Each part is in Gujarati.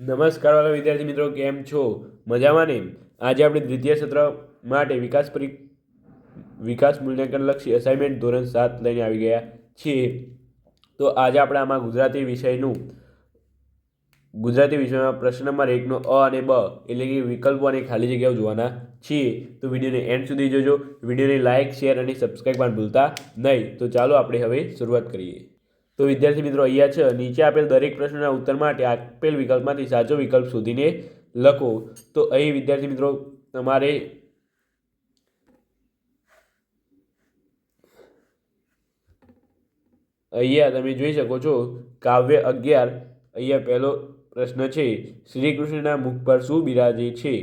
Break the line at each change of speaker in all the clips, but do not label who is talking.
નમસ્કાર વાલા વિદ્યાર્થી મિત્રો, કેમ છો? મજામાં ને? આજે આપણે દ્વિતીય સત્ર માટે વિકાસ મૂલ્યાંકનલક્ષી અસાઇનમેન્ટ ધોરણ 7 લઈને આવી ગયા છીએ. તો આજે આપણે આમાં ગુજરાતી વિષયમાં પ્રશ્ન નંબર 1નો અ અને બ એટલે કે વિકલ્પો અને ખાલી જગ્યાઓ જોવાના છીએ. તો વિડીયોને એન્ડ સુધી જોજો. વિડીયોને લાઇક, શેર અને સબસ્ક્રાઈબ પણ ભૂલતા નહીં. તો ચાલો આપણે હવે શરૂઆત કરીએ. તો વિદ્યાર્થી મિત્રો, અહીંયા છે નીચે આપેલ દરેક પ્રશ્નના ઉત્તર માટે આપેલ વિકલ્પમાંથી સાચો વિકલ્પ શોધીને લખો. તો અહીં વિદ્યાર્થી મિત્રો તમારે અહીંયા તમે જોઈ શકો છો કાવ્ય 11. અહીંયા પહેલો પ્રશ્ન છે, શ્રી કૃષ્ણના મુખ પર શું બિરાજે છે?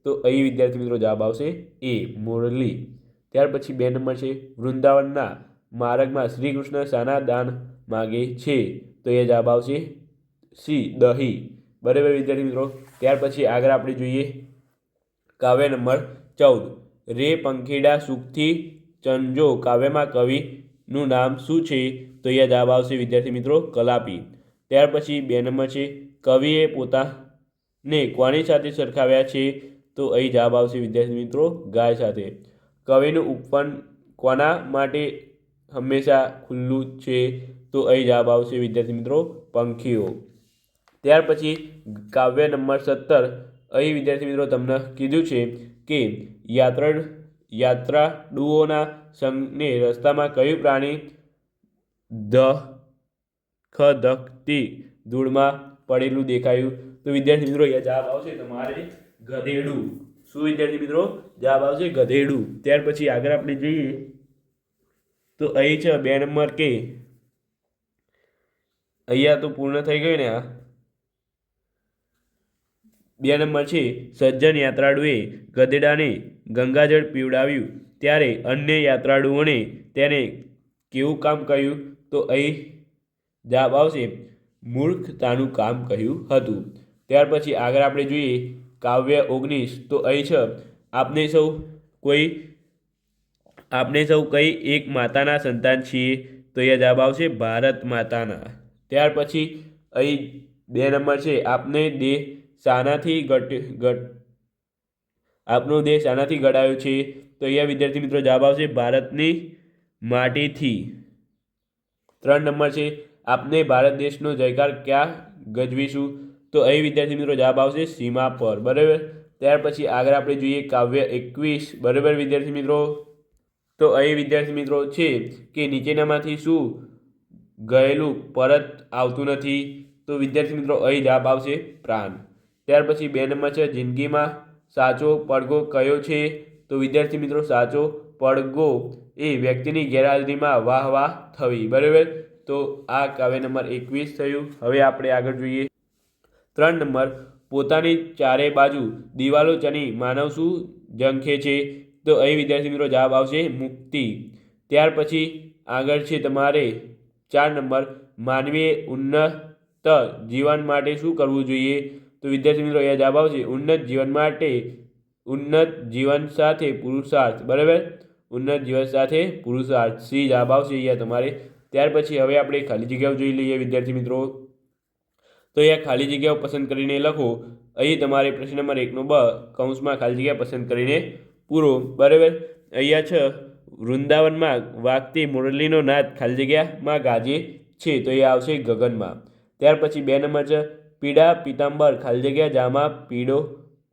તો અહીં વિદ્યાર્થી મિત્રો જવાબ આવશે એ, મુરલી. ત્યાર પછી 2 નંબર છે, વૃંદાવનના માર્ગમાં શ્રી કૃષ્ણ શાના દાન માગે છે? તો એ જવાબ આવશે સી, દહીં. બરાબર વિદ્યાર્થી મિત્રો. ત્યાર પછી આગળ આપણે જોઈએ કાવ્ય નંબર 14, રે પંખીડા સુખથી ચંજો કાવ્યમાં કવિનું નામ શું છે? તો અહીંયા જવાબ આવશે વિદ્યાર્થી મિત્રો કલાપી. ત્યાર પછી 2 નંબર છે, કવિએ પોતાને કોની સાથે સરખાવ્યા છે? તો અહીં જવાબ આવશે વિદ્યાર્થી મિત્રો ગાય સાથે. કવિનું ઉપવન કોના માટે હંમેશા ખુલ્લું છે? તો અહીં જવાબ આવશે વિદ્યાર્થી મિત્રો પંખીઓ. ત્યાર પછી કાવ્ય નંબર 17. અહીં વિદ્યાર્થી મિત્રો તમને કીધું છે કે યાત્રાળુઓના સંઘને રસ્તામાં કયું પ્રાણી ધખધખતી ધૂળમાં પડેલું દેખાયું? તો વિદ્યાર્થી મિત્રો અહીંયા જવાબ આવશે તમારે ગધેડું. શું વિદ્યાર્થી મિત્રો? જવાબ આવશે ગધેડું. ત્યાર પછી આગળ આપણે જઈએ તો અહીં છે 2 નંબર કે અહીંયા તો પૂર્ણ થઈ ગયું ને. 2 નંબર છે, સજ્જન યાત્રાળુએ ગધેડાને ગંગાજળ પીવડાવ્યું ત્યારે અન્ય યાત્રાળુઓને તેને કેવું કામ કહ્યું? તો અહીં જવાબ આવશે મૂર્ખતાનું કામ કહ્યું હતું. ત્યાર પછી આગળ આપણે જોઈએ કાવ્ય 19. તો અહીં છે, આપણે સૌ કઈ એક માતાના સંતાન છીએ? તો એ જવાબ આવશે ભારત માતાના. ત્યાર પછી અહીં 2 નંબર છે, આપનો દેહ શાનાથી ઘડાયો છે? તો અહીંયા વિદ્યાર્થી મિત્રો જવાબ આવશે ભારતની માટીથી. 3 નંબર છે, આપને ભારત દેશનો જયકાર ક્યાં ગજવીશું? તો અહીં વિદ્યાર્થી મિત્રો જવાબ આવશે સીમા પર. બરાબર. ત્યાર પછી આગળ આપણે જોઈએ કાવ્ય 21. બરાબર વિદ્યાર્થી મિત્રો. તો અહીં વિદ્યાર્થી મિત્રો છે કે નીચેનામાંથી શું ગયેલું પરત આવતું નથી? તો વિદ્યાર્થી મિત્રો અહીં જવાબ આવશે પ્રાણ. ત્યાર પછી 2 નંબર છે, જિંદગીમાં સાચો પડઘો કયો છે? તો વિદ્યાર્થી મિત્રો સાચો પડઘો એ વ્યક્તિની ગેરહાજરીમાં વાહ વાહ થવી. બરાબર. તો આ કાવ્ય નંબર 21 થયું. હવે આપણે આગળ જોઈએ 3 નંબર, પોતાની ચારે બાજુ દિવાલો ચણી માનવ શું ઝંખે છે? તો અહીં વિદ્યાર્થી મિત્રો જવાબ આવશે મુક્તિ. ત્યાર પછી આગળ છે તમારે 4 નંબર, માનવીએ ઉન્નત જીવન માટે શું કરવું જોઈએ? તો વિદ્યાર્થી મિત્રો અહીંયા જવાબ આવશે ઉન્નત જીવન સાથે પુરુષાર્થ. બરાબર. ઉન્નત જીવન સાથે પુરુષાર્થ, સી જવાબ આવશે અહીંયા તમારે. ત્યાર પછી હવે આપણે ખાલી જગ્યાઓ જોઈ લઈએ વિદ્યાર્થી મિત્રો. તો અહીંયા ખાલી જગ્યાઓ પસંદ કરીને લખો. અહીં તમારે પ્રશ્ન નંબર 1નો બ કૌંસમાં ખાલી જગ્યા પસંદ કરીને પૂરો. બરાબર. અહીંયા છે, વૃંદાવનમાં વાગતી મુરલીનો નાદ ખાલી જગ્યામાં ગાજે છે? તો એ આવશે ગગનમાં. ત્યાર પછી 2 નંબર છે, પીળા પીતાંબર ખાલી જગ્યા જામા પીળો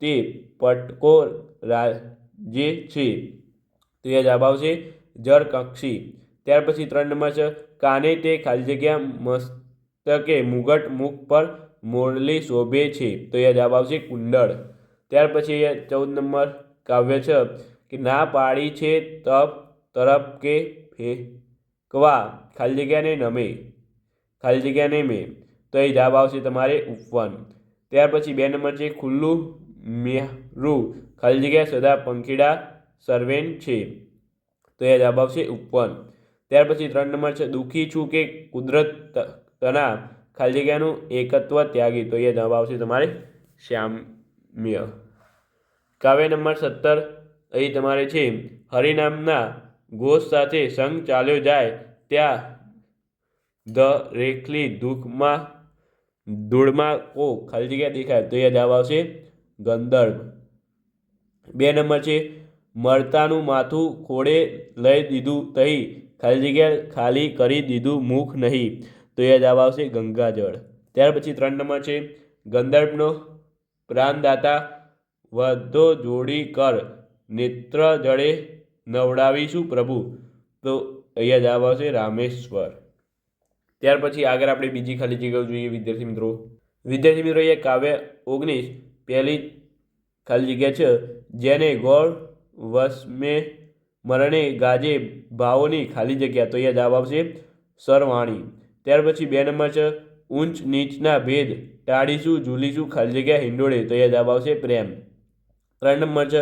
તે પટકો રાજે છે? તો એ જવાબ આવશે જરકક્ષી. ત્યાર પછી 3 નંબર છે, કાને તે ખાલી જગ્યા મસ્તકે મુગટ મુખ પર મોરલી શોભે છે? તો એ જવાબ આવશે કુંડળ. ત્યાર પછી 14 નંબર કાવ્ય છે કે ના પાડી છે તપ તરફ કે ફેંકવા ખાલી જગ્યાને મેં? તો એ જવાબ આવશે તમારે ઉપવન. ત્યાર પછી 2 નંબર છે, ખુલ્લું મેરું ખાલી જગ્યા સદા પંખીડા સર્વેન છે? તો એ જવાબ આવશે ઉપવન. ત્યાર પછી 3 નંબર છે, દુઃખી છું કે કુદરત તના ખાલી જગ્યાનું એકત્વ ત્યાગી? તો એ જવાબ આવશે તમારે શ્યામ્ય. કાવ્ય નંબર 17. અહીં તમારે છે, હરિનામના ઘોષ સાથે સંઘ ચાલ્યો જાય ત્યાં દરેકલી દુઃખમાં ધૂળમાં કો ખાલી જગ્યા દેખાય તો એ જવાબ આવશે ગંધર્વ. 2 નંબર છે મરતાનું માથું ખોળે લઈ દીધું તહી ખાલી જગ્યા ખાલી કરી દીધું મુખ નહીં તો એ જવાબ આવશે ગંગાજળ. ત્યાર પછી 3 નંબર છે ગંધર્વનો પ્રાણદાતા વધો જોડી કર નેત્ર જળે નવડાવીશું પ્રભુ તો અહીંયા જવાબ આવશે રામેશ્વર. ત્યાર પછી આગળ આપણે બીજી ખાલી જગ્યાઓ જોઈએ વિદ્યાર્થી મિત્રો. અહીંયા કાવ્ય 19 પહેલી ખાલી જગ્યા છે જેને ગોળ વસમે મરણે ગાજે ભાવોની ખાલી જગ્યા તો અહીંયા જવાબ આવશે સરવાણી. ત્યાર પછી 2 નંબર છે ઊંચ નીચના ભેદ ટાળીશું ઝૂલીશું ખાલી જગ્યા હિંડોળે તો અહીંયા જવાબ આવશે પ્રેમ. 3 નંબર છે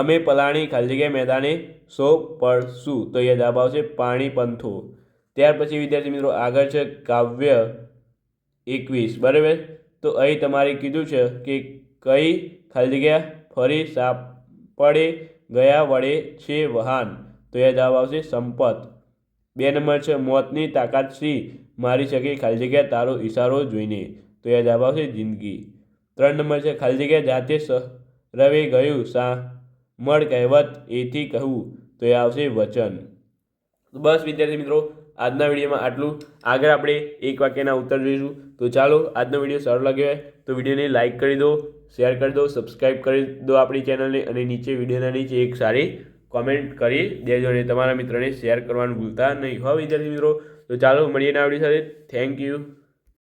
અમે પલાણી ખાલી જગ્યા મેદાને સો પડશું તો અહીંયા જવાબ આવશે પાણી પંથો. ત્યાર પછી વિદ્યાર્થી મિત્રો આગળ છે કાવ્ય 21 બરાબર. તો અહીં તમારે કીધું છે કે કઈ ખાલી જગ્યા ફરી સાપડે ગયા વડે છે વહાન તો એ જવાબ આવશે સંપત. 2 નંબર છે મોતની તાકાત શ્રી મારી શકે ખાલી જગ્યા તારો ઈશારો જોઈને તો એ જવાબ આવશે જિંદગી. 3 નંબર છે ખાલી જગ્યા જાતે રવે ગયું સામળ કહેવત એથી કહું તો એ આવશે વચન. તો બસ વિદ્યાર્થી મિત્રો આજના વિડીયોમાં આટલું. આગળ આપણે એક વાક્યના ઉત્તર જોઈશું. તો ચાલો આજનો વિડીયો સારો લાગ્યો હોય તો વિડીયોને લાઇક કરી દો, શેર કરી દો, સબસ્ક્રાઈબ કરી દો આપણી ચેનલને અને નીચે વિડીયોના નીચે એક સારી કોમેન્ટ કરી દેજો અને તમારા મિત્રોને શેર કરવાનું ભૂલતા નહીં. હા વિદ્યાર્થી મિત્રો તો ચાલો મળીએ ના વિડીયો સાથે. Thank you.